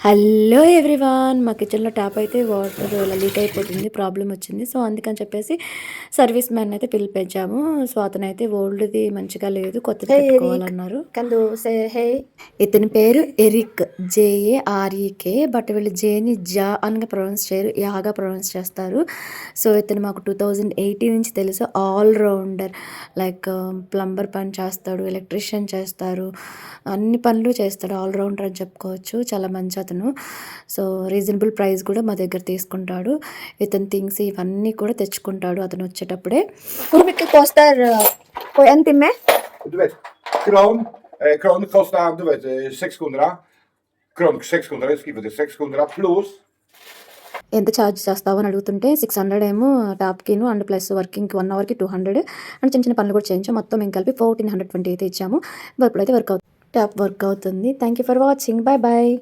Hello everyone, మా కిచెన్లో tap అయితే వాటర్ ఇలా లీక్ అయిపోతుంది, ప్రాబ్లం వచ్చింది. సో అందుకని చెప్పేసి సర్వీస్ మ్యాన్ అయితే పిలిపించాము. సో అతనైతే ఓల్డ్ది మంచిగా లేదు, కొత్తది పెట్టుకోవాలన్నారు. ఇతని పేరు ఎరిక్, JAREK. బట్ వీళ్ళు జేని జా అని ప్రొనౌన్స్ చేయరు, యాగా ప్రొనౌన్స్ చేస్తారు. సో ఇతను మాకు 2018 నుంచి తెలుసు. ఆల్ రౌండర్, లైక్ ప్లంబర్ పని చేస్తాడు, ఎలక్ట్రీషియన్ చేస్తారు, అన్ని పనులు చేస్తాడు. ఆల్ రౌండర్ అని చెప్పుకోవచ్చు. చాలా మంచి అతను. సో రీజనబుల్ ప్రైస్ కూడా మా దగ్గర తీసుకుంటాడు. ఇతని థింగ్స్ ఇవన్నీ కూడా తెచ్చుకుంటాడు అతను వచ్చేటప్పుడే. Hoe mycket kostar på en timme? Du vet, kran kostar, du vet, 600. Kran 600, skriver det 600 plus. ఎంత ఛార్జ్ చేస్తావు అని అడుగుతుంటే 600 ఏమో టాప్కిను అండ్ ప్లస్ వర్కింగ్కి 1 అవర్కి 200 అండ్ చిన్న చిన్న పనులు కూడా చేయించాము. మొత్తం మేము కలిపి 1420 అయితే ఇచ్చాము. ఇప్పుడైతే ట్యాప్ వర్క్ అవుతుంది. Thank you for watching. Bye bye.